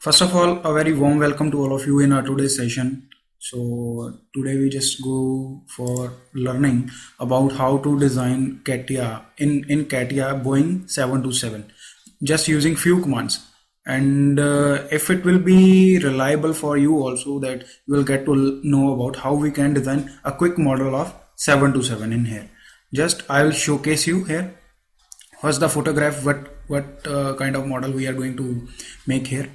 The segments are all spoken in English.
First of all, a very warm welcome to all of you in our today's session. So today we just go for learning about how to design CATIA in CATIA Boeing 727 just using few commands. And if it will be reliable for you also, that you will get to know about how we can design a quick model of 727 in here. Just I will showcase you here. First the photograph, what kind of model we are going to make here.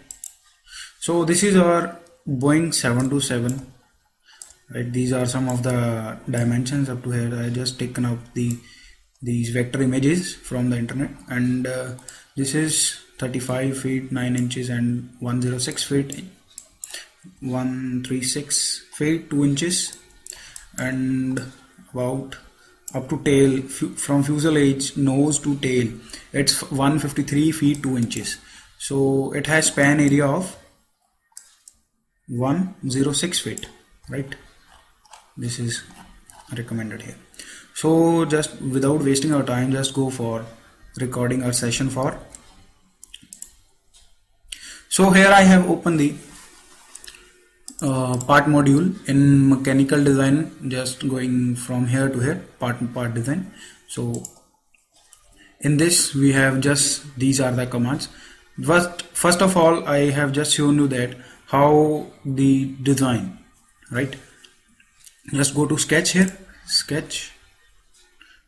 So this is our Boeing 727, right? These are some of the dimensions up to here. I just taken up these vector images from the internet, and this is 35 feet 9 inches and 106 feet 136 feet 2 inches, and about up to tail from fuselage nose to tail it's 153 feet 2 inches. So it has span area of 106 feet, right? This is recommended here. So just without wasting our time, just go for recording our session for. So here I have opened the part module in mechanical design, just going from here to here, part design. So in this we have just these are the commands. First of all, I have just shown you that how the design, right? Just go to sketch here, sketch,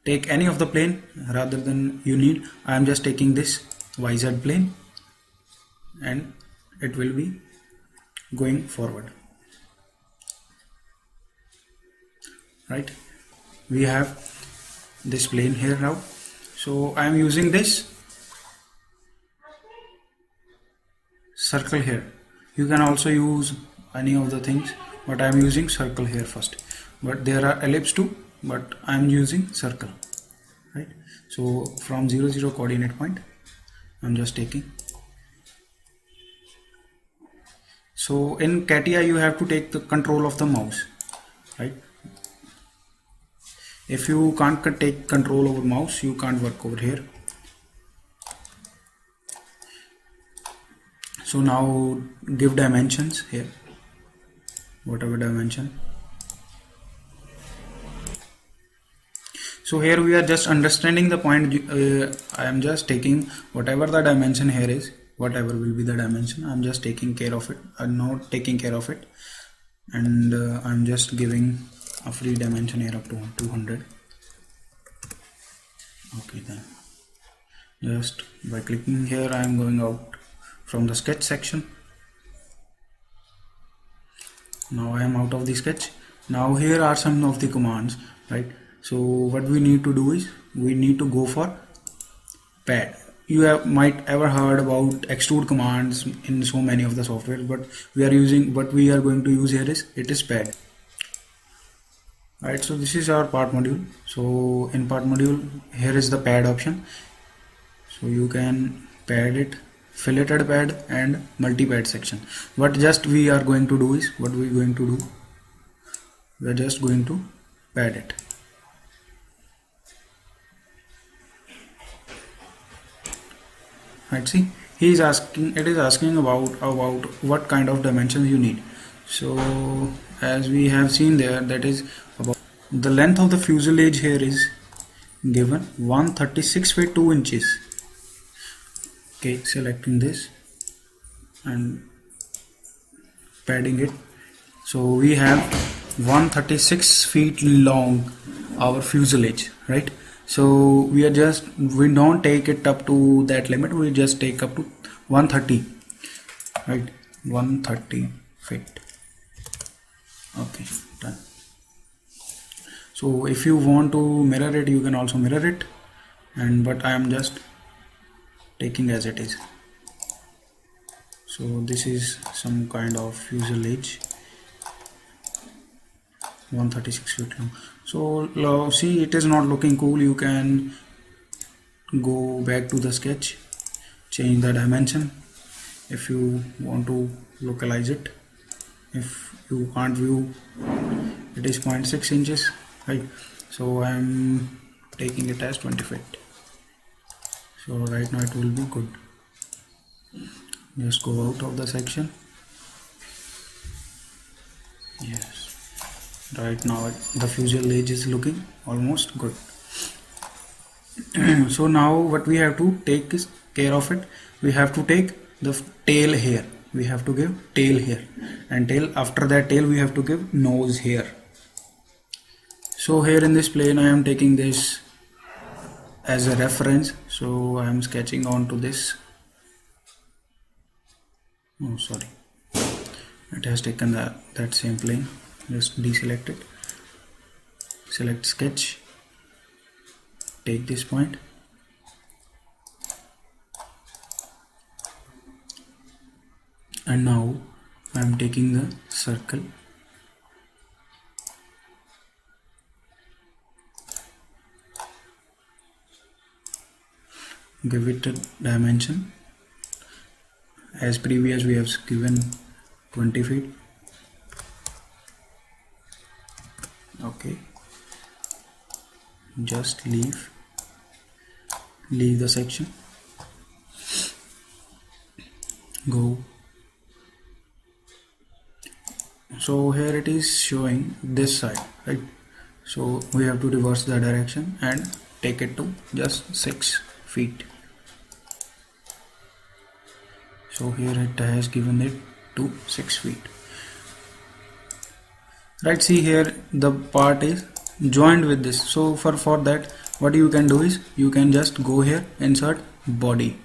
take any of the plane rather than you need. I am just taking this YZ plane and it will be going forward, right? We have this plane here now, so I am using this circle here. You can also use any of the things, but I am using circle here first. But there are ellipse too, but I am using circle, right? So from 0 0 coordinate point I am just taking. So in CATIA you have to take the control of the mouse, right? If you can't take control over mouse, you can't work over here. So now give dimensions here, whatever dimension. So here we are just understanding the point. I am just taking whatever the dimension here is, whatever will be the dimension, I am just taking care of it. I'm not taking care of it, and I'm just giving a free dimension here up to 200. Okay, then just by clicking here I am going out from the sketch section. Now I am out of the sketch. Now here are some of the commands, right? So what we need to do is we need to go for pad. You might ever heard about extrude commands in so many of the software, but we are using, what we are going to use here is, it is pad. Right, so this is our part module. So in part module here is the pad option, so you can pad it, filleted pad and multi-pad section. What just we are going to do is, what we are going to do, we are just going to pad it. Right, see, he is asking, it is asking about what kind of dimensions you need. So as we have seen there, that is about the length of the fuselage here is given 136 feet 2 inches. Okay, selecting this and padding it. So we have 136 feet long our fuselage, right? So we don't take it up to that limit, we just take up to 130, right? 130 feet. Okay, done. So if you want to mirror it, you can also mirror it, and but I am just taking as it is. So this is some kind of fuselage, 136 feet long. So see, it is not looking cool. You can go back to the sketch, change the dimension if you want to localize it. If you can't view, it is 0.6 inches, right? So I am taking it as 20 feet. So right now it will be good. Just go out of the section. Yes, right now the fuselage is looking almost good. So now what we have to take is care of it. We have to take the tail here. We have to give tail here, and tail, after that tail we have to give nose here. So here in this plane I am taking this as a reference, so I am sketching onto this. Oh sorry, it has taken that same plane. Just deselect it, select sketch, take this point, and now I am taking the circle, give it a dimension. As previous we have given 20 feet. Okay, just leave the section, go. So here it is showing this side, right? So we have to reverse the direction and take it to just 6 feet. So here it has given it to 6 feet. Right, see here the part is joined with this. So for that what you can do is you can just go here, insert body.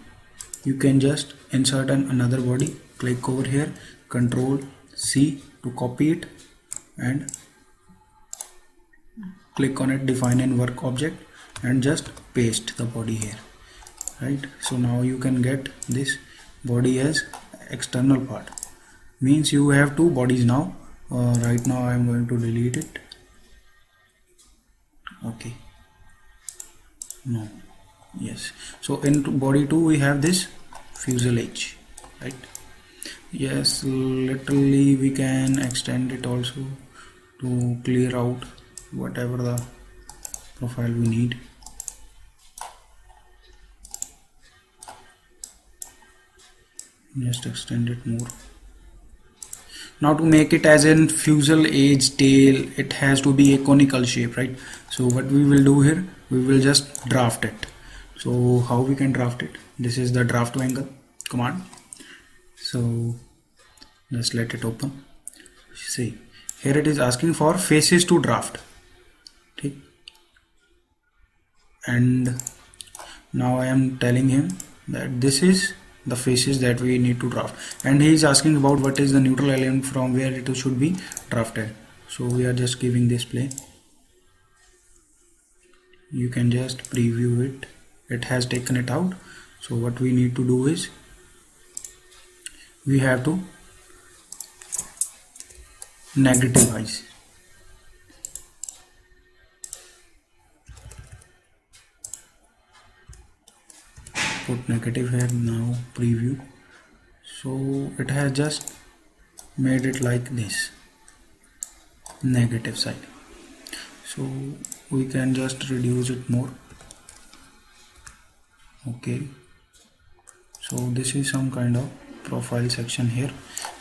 You can just insert another body, click over here, Control C to copy it, and click on it, define in work object, and just paste the body here. Right, so now you can get this body as external part. Means you have two bodies now. Right now I am going to delete it. Okay, no, yes. So in body 2 we have this fuselage, right? Yes, literally we can extend it also to clear out whatever the profile we need. Just extend it more. Now to make it as in fuselage tail, it has to be a conical shape, right? So what we will do here, we will just draft it. So how we can draft it? This is the draft angle command. So just let it open. See, here it is asking for faces to draft. Okay. And now I am telling him that this is the faces that we need to draft, and he is asking about what is the neutral element from where it should be drafted. So we are just giving this plane. You can just preview it. It has taken it out. So what we need to do is we have to negativize. Put negative here, now preview. So it has just made it like this, negative side. So we can just reduce it more. Okay, so this is some kind of profile section here.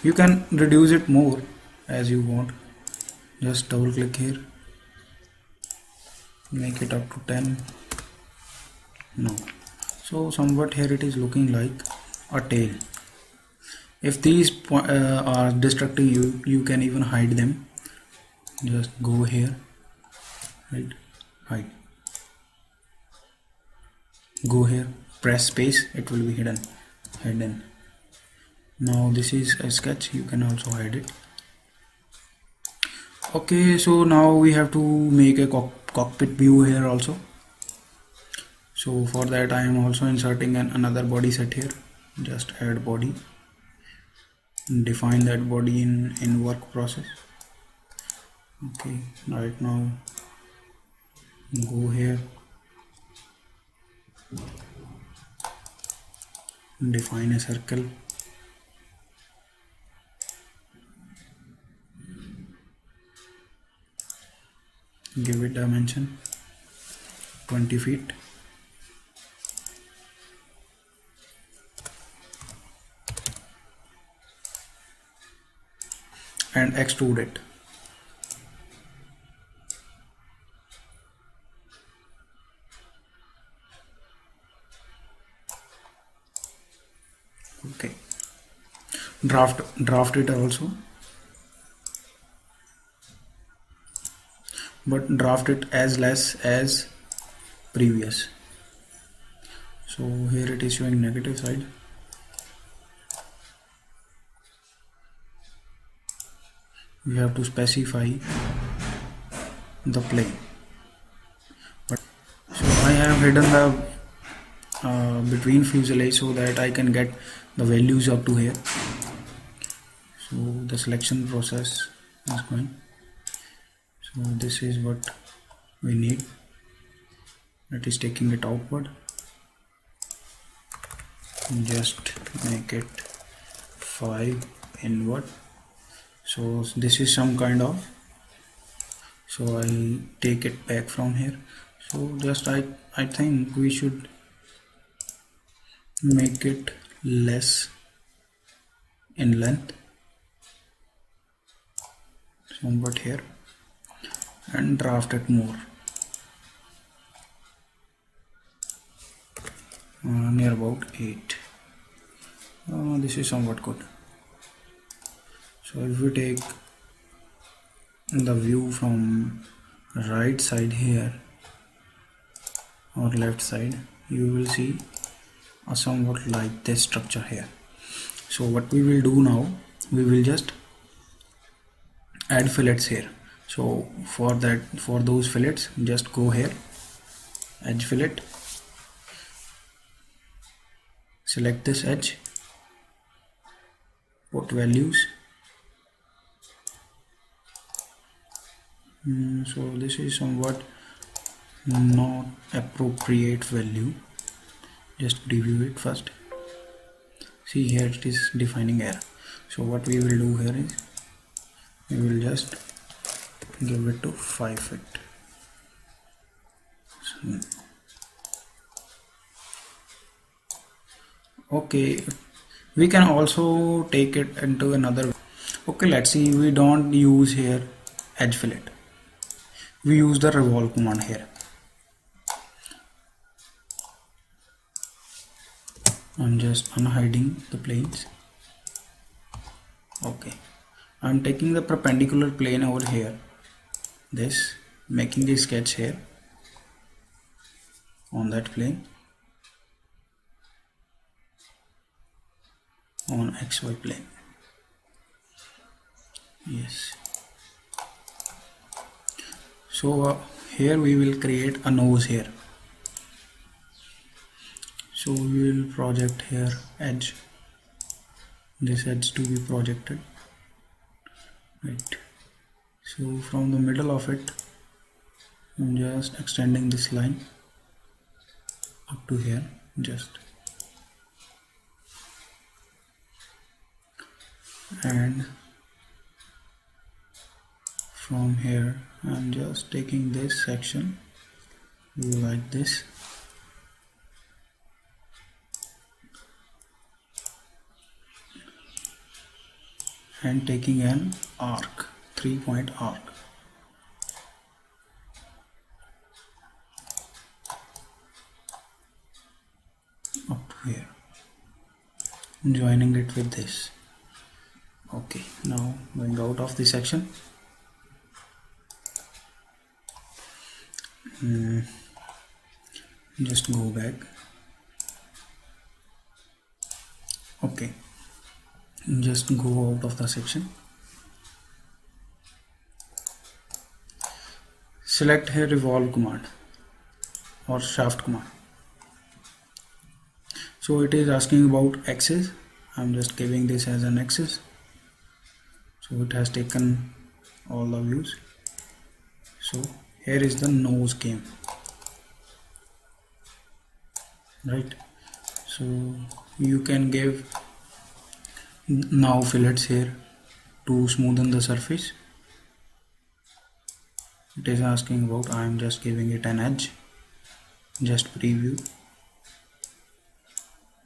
You can reduce it more as you want. Just double click here, make it up to 10. No, so somewhat here it is looking like a tail. If these are distracting you, you can even hide them. Just go here, right, hide, go here, press space, it will be hidden. Now this is a sketch, you can also hide it. Okay, so now we have to make a cockpit view here also. So for that I am also inserting another body set here. Just add body, define that body in work process. Okay, right now go here, define a circle, give it dimension 20 feet. and extrude it. Okay, draft it also, but draft it as less as previous. So here it is showing negative side. We have to specify the plane, but so I have hidden the between fuselage so that I can get the values up to here. So the selection process is going. So this is what we need. That is taking it outward. Just make it 5 inward. So this is some kind of, so I'll take it back from here. So just I think we should make it less in length, somewhat here, and draft it more, near about 8. This is somewhat good. So if we take the view from right side here or left side, you will see a somewhat like this structure here. So what we will do now, we will just add fillets here. So for those fillets, just go here, edge fillet, select this edge, put values. So this is somewhat not appropriate value. Just preview it first. See, here it is defining error. So what we will do here is we will just give it to 5 feet. So, okay, we can also take it into another. Okay, let's see, we don't use here edge fillet, we use the revolve command here. I'm just unhiding the planes. Okay, I'm taking the perpendicular plane over here, this, making a sketch here on that plane, on XY plane. Yes. So here we will create a nose here. So we will project here edge, this edge to be projected, right? So from the middle of it, I'm just extending this line up to here, just, and from here I'm just taking this section like this, and taking an arc, 3-point arc up to here, joining it with this. Okay, now going out of the section, just go back. Okay, just go out of the section, select here revolve command or shaft command. So it is asking about axis, I'm just giving this as an axis. So it has taken all the views. So here is the nose came, right? So you can give now fillets here to smoothen the surface. It is asking about, I am just giving it an edge, just preview.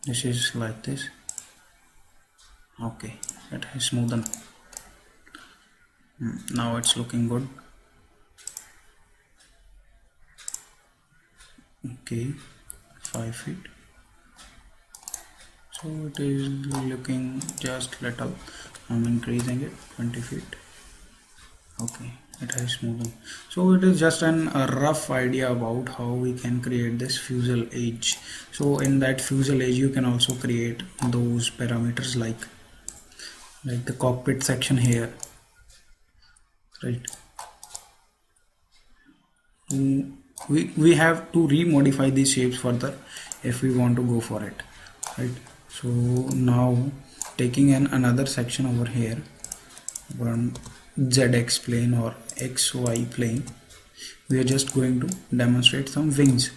This is like this. Okay, it has smoothened. Now it's looking good. Okay, 5 feet. So it is looking just little. I'm increasing it 20 feet. Okay, it has smoothing. So it is just a rough idea about how we can create this fuselage. So in that fuselage you can also create those parameters like the cockpit section here, right? We have to remodify these shapes further if we want to go for it, right? So now taking another section over here, one ZX plane or XY plane, we are just going to demonstrate some wings.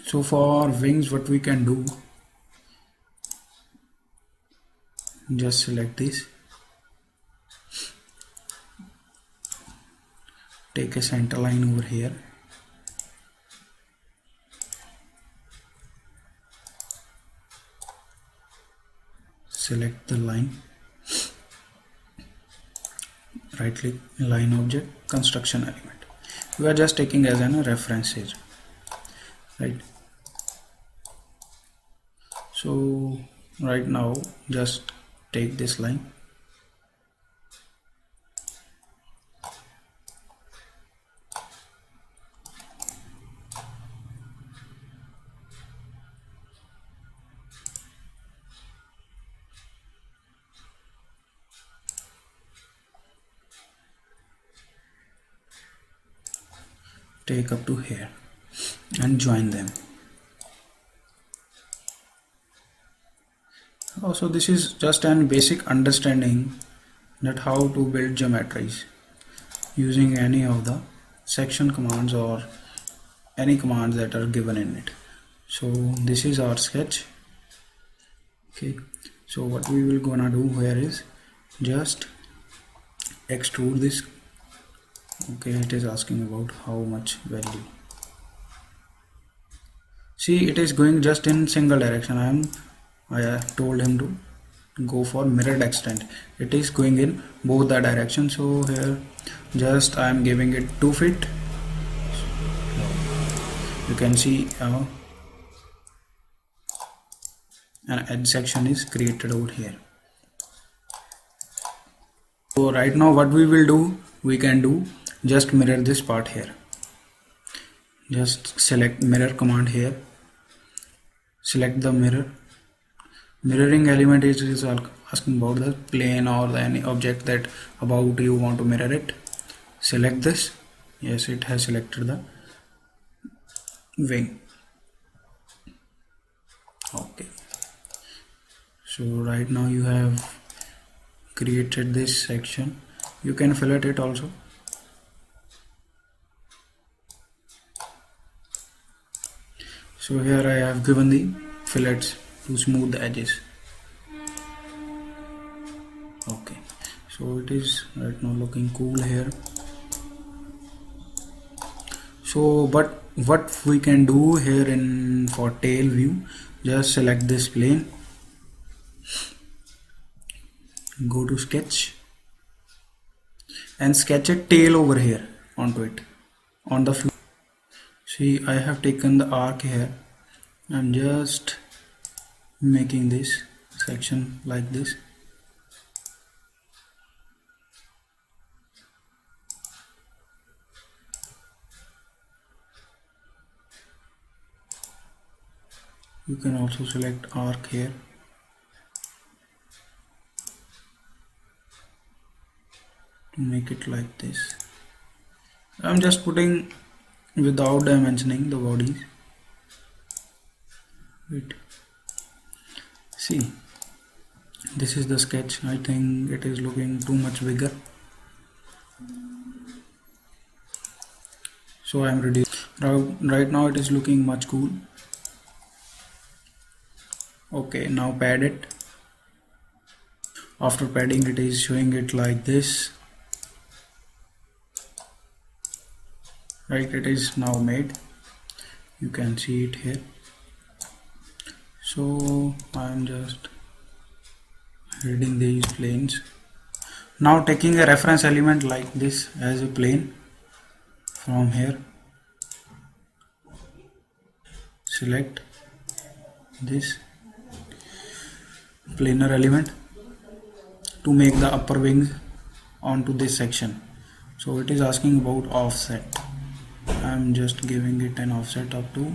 So for wings, what we can do, just select this, take a center line over here, select the line, right click, line object, construction element. We are just taking as a references, right? So right now just take this line, take up to here and join them. Also, this is just an basic understanding that how to build geometries using any of the section commands or any commands that are given in it. So this is our sketch. Okay, so what we will gonna do here is just extrude this. Okay, it is asking about how much value. See, it is going just in single direction. I told him to go for mirrored extent. It is going in both the directions. So here just I am giving it 2 feet. You can see an edge section is created over here. So right now what we will do, we can do just mirror this part here. Just select mirror command here, select the mirroring element is asking about the plane or any object that about you want to mirror it. Select this. Yes, it has selected the wing. Okay, so right now you have created this section. You can fillet it also. So here I have given the fillets to smooth the edges. Okay, so it is right now looking cool here. So but what we can do here in for tail view, just select this plane, go to sketch and sketch a tail over here onto it on the view. See, I have taken the arc here. I'm just making this section like this. You can also select arc here. To make it like this. I'm just putting without dimensioning the bodies. Wait. See, this is the sketch. I think it is looking too much bigger. So I am ready. Right now it is looking much cool. Okay, now pad it. After padding, it is showing it like this. Right, it is now made. You can see it here. So I am just hiding these planes. Now taking a reference element like this as a plane, from here select this planar element to make the upper wings onto this section. So it is asking about offset. I'm just giving it an offset up to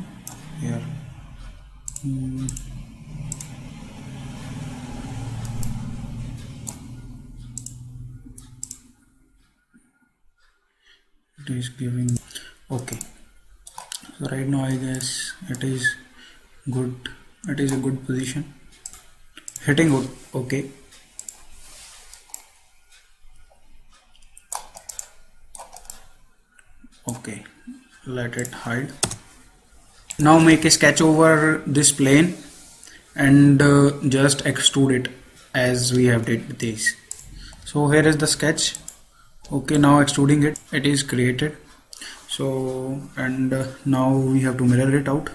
here. It is giving okay. So right now I guess it is good. It is a good position. Hitting good. Okay. Okay. Let it hide. Now make a sketch over this plane and just extrude it as we have did with this. So here is the sketch. Okay, now extruding it is created. So and now we have to mirror it out.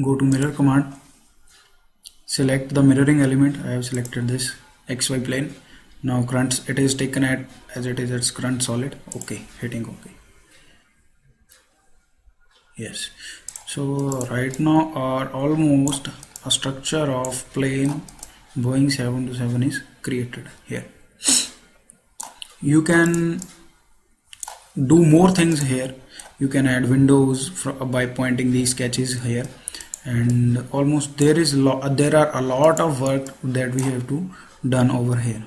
Go to mirror command, select the mirroring element. I have selected this XY plane. Now current, it is taken at as it is its current solid. Okay, hitting okay. Yes, so right now are almost a structure of plane Boeing 727 is created here. You can do more things here. You can add windows by pointing these sketches here, and almost there are a lot of work that we have to done over here.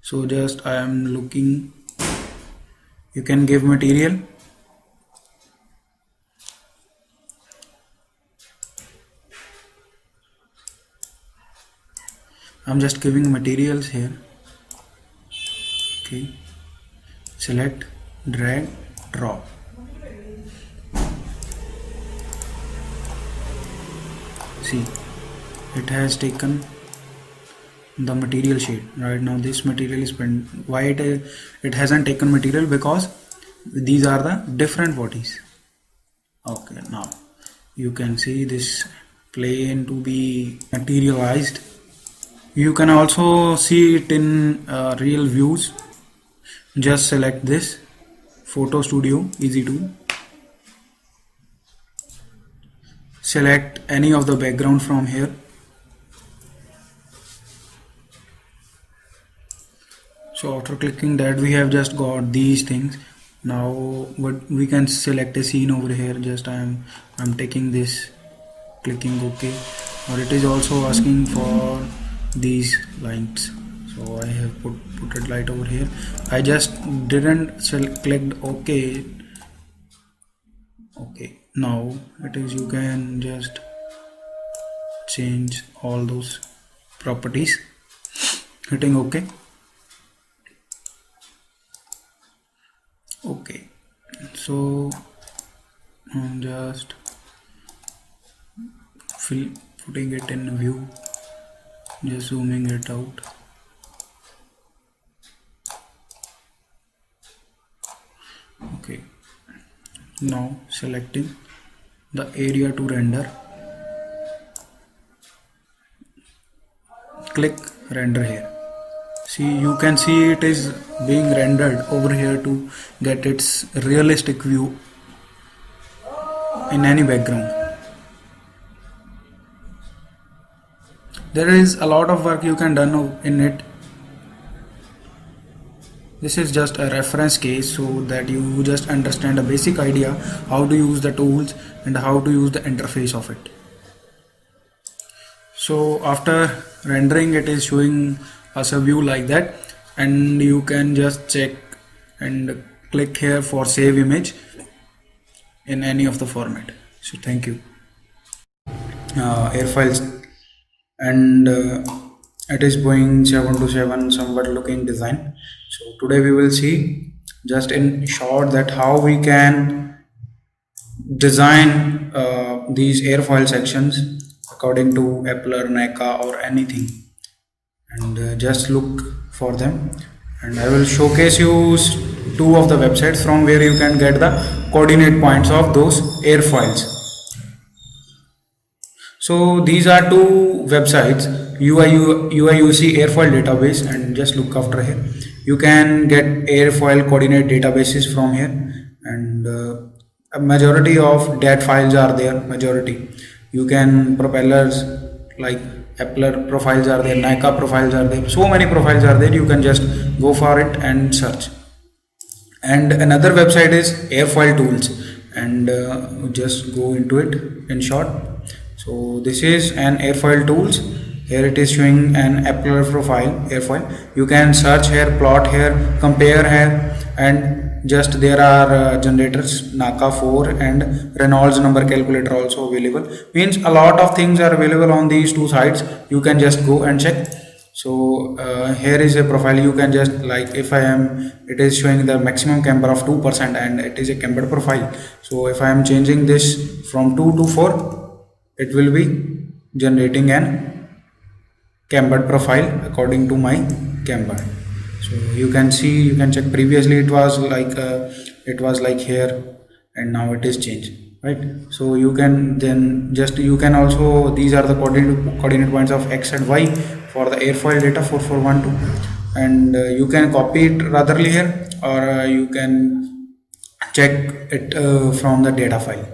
So just I am looking, you can give material. I'm just giving materials here. Okay, select, drag, drop. See, it has taken the material sheet. Right now this material is spent. Why it hasn't taken material? Because these are the different bodies. Okay, now you can see this plane to be materialized. You can also see it in real views. Just select this Photo Studio, easy to select any of the background from here. So after clicking that, we have just got these things. Now what we can select a scene over here. Just I'm taking this, clicking OK, or it is also asking for these lines. So I have put it light over here. I just didn't clicked OK. Okay, now it is, you can just change all those properties, hitting OK. Okay, so I'm just putting it in view, just zooming it out. Okay, now selecting the area to render, click render here. See, you can see it is being rendered over here to get its realistic view in any background. There is a lot of work you can done in it. This is just a reference case so that you just understand a basic idea how to use the tools and how to use the interface of it. So after rendering, it is showing us a view like that, and you can just check and click here for save image in any of the format. So thank you. Airfoils, and it is Boeing 727 somewhat looking design. So today we will see just in short that how we can design these airfoil sections according to Epler, NECA or anything, and just look for them, and I will showcase you two of the websites from where you can get the coordinate points of those airfoils. So these are two websites, UIUC airfoil database, and just look after here. You can get airfoil coordinate databases from here, and a majority of dat files are there. Majority, you can propellers like Epler profiles are there, NICA profiles are there. So many profiles are there. You can just go for it and search. And another website is airfoil tools, and just go into it in short. So this is an airfoil tools. Here it is showing an Epler profile airfoil. You can search here, plot here, compare here, and just there are generators NACA 4 and Reynolds number calculator also available. Means a lot of things are available on these two sites. You can just go and check. So here is a profile. You can just like, if I am, it is showing the maximum camber of 2% and it is a cambered profile. So if I am changing this from 2 to 4, it will be generating an cambered profile according to my camber. So you can see, you can check, previously it was like here, and now it is changed, right? So you can then just, you can also, these are the coordinate points of X and Y for the airfoil data 4412, and you can copy it ratherly here, or you can check it from the data file.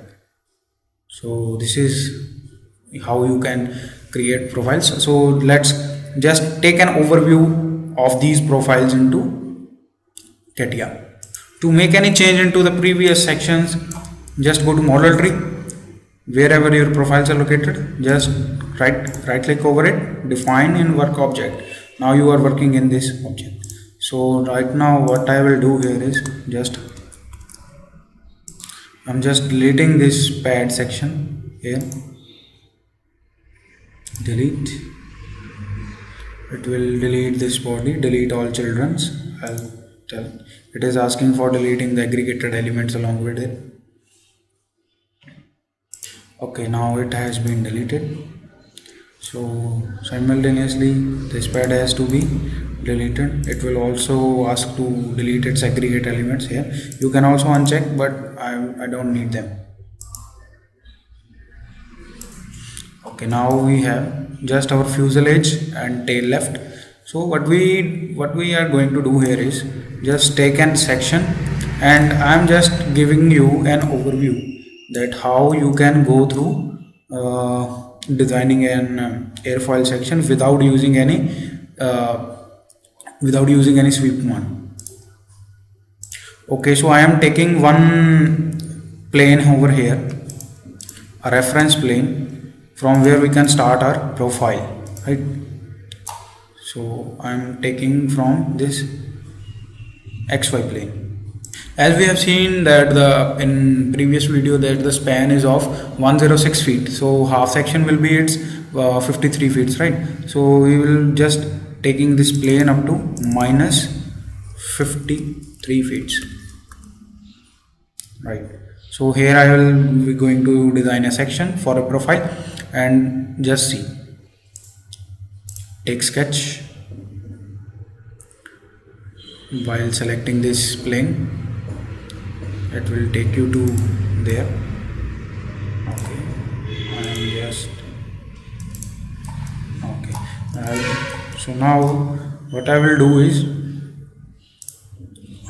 So this is how you can create profiles. So let's just take an overview of these profiles into CATIA. To make any change into the previous sections, just go to model tree. Wherever your profiles are located, just right click over it, define in work object. Now you are working in this object. So right now what I will do here is I'm just deleting this pad section here. Delete. It will delete this body, delete all children's. I'll tell. It is asking for deleting the aggregated elements along with it. Okay, now it has been deleted. So simultaneously this pad has to be deleted. It will also ask to delete its aggregate elements here. You can also uncheck, but I don't need them. Okay, now we have just our fuselage and tail left. So what we are going to do here is just take an section, and I am just giving you an overview that how you can go through designing an airfoil section without using any sweep command. Okay, so I am taking one plane over here, a reference plane from where we can start our profile, right? So I am taking from this XY plane. As we have seen that in previous video that the span is of 106 feet, so half section will be its 53 feet, right? So we will just taking this plane up to minus 53 feet, right? So here I will be going to design a section for a profile, and just see, take sketch. While selecting this plane, it will take you to there. Okay, I am just okay. So now what I will do is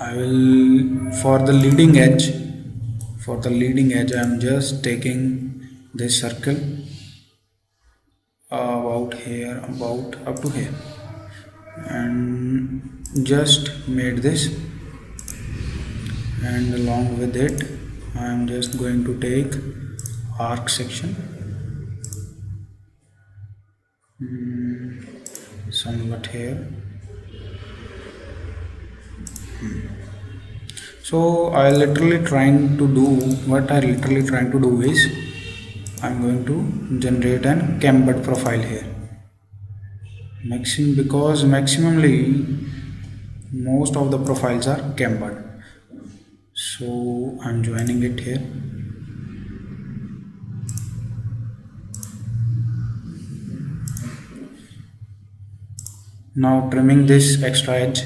I will, for the leading edge I am just taking this circle about here, about up to here, and just made this, and along with it I am just going to take arc section somewhat here. So I literally trying to do is I'm going to generate an cambered profile here, because maximally most of the profiles are cambered. So I'm joining it here. Now trimming this extra edge.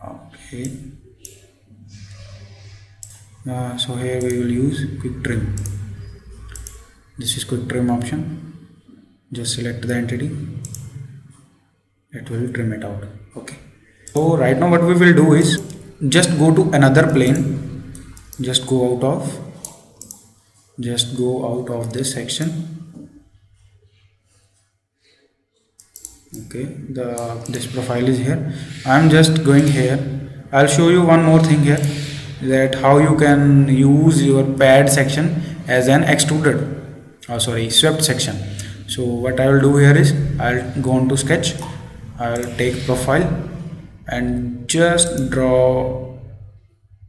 Okay. So here we will use quick trim. This is quick trim option. Just select the entity, it will trim it out. Okay, so right now what we will do is just go to another plane, just go out of this section. Okay, this profile is here. I am just going here. I'll show you one more thing here, that how you can use your pad section as an extruded swept section. So what I will do here is I'll go on to sketch, I'll take profile and just draw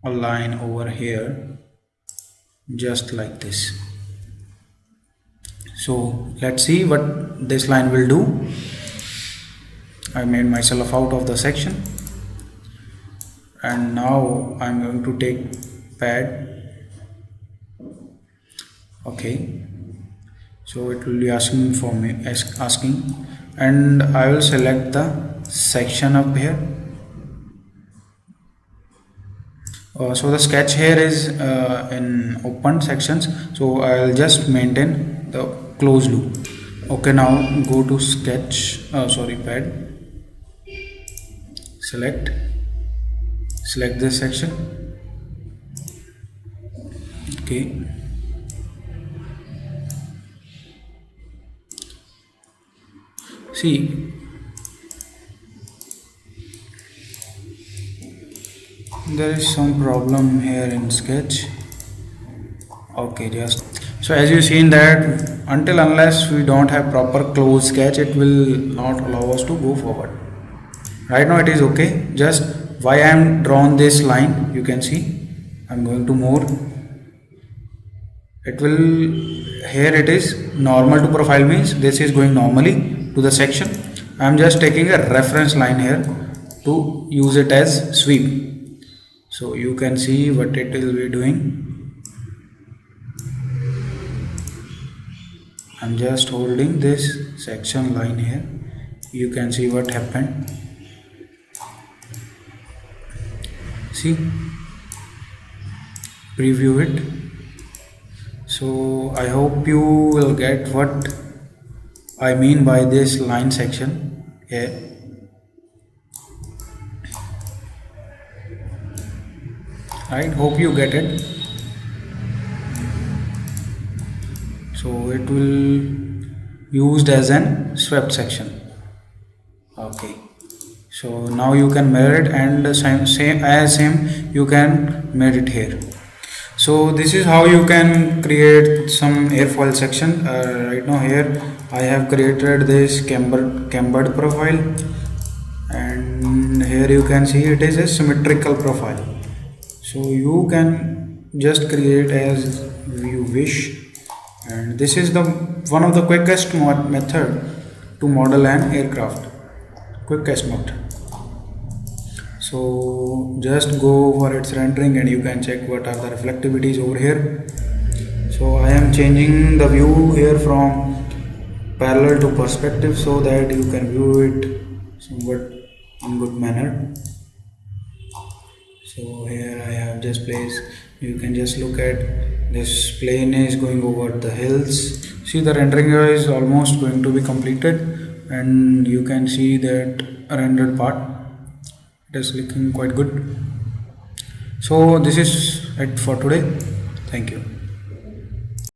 a line over here, just like this. So let's see what this line will do. I made myself out of the section, and now I'm going to take pad. Okay, so it will be asking for me, and I will select the section up here. So the sketch here is in open sections, so I'll just maintain the closed loop. Okay, now go to sketch, pad, select this section. Okay, see, there is some problem here in sketch. Okay, just so as you see in that, unless we don't have proper closed sketch, it will not allow us to go forward. Right now it is okay. Just why I am drawn this line, you can see. I'm going to more. It will, here it is normal to profile, means this is going normally to the section. I am just taking a reference line here to use it as sweep. So you can see what it will be doing. I'm just holding this section line here. You can see what happened. See, preview it. So I hope you will get what I mean by this line section here. Right, hope you get it. So it will used as an swept section. Okay, so now you can mirror it, and same you can mirror it here. So this is how you can create some airfoil section. Right now here I have created this cambered profile, and here you can see it is a symmetrical profile. So you can just create as you wish, and this is the one of the quickest method to model an aircraft, quickest mode. So just go for its rendering and you can check what are the reflectivities over here. So I am changing the view here from parallel to perspective so that you can view it somewhat in good manner. So here I have just placed, you can just look at this plane is going over the hills. See, the rendering is almost going to be completed, and you can see that rendered part. It is looking quite good. So this is it for today. Thank you.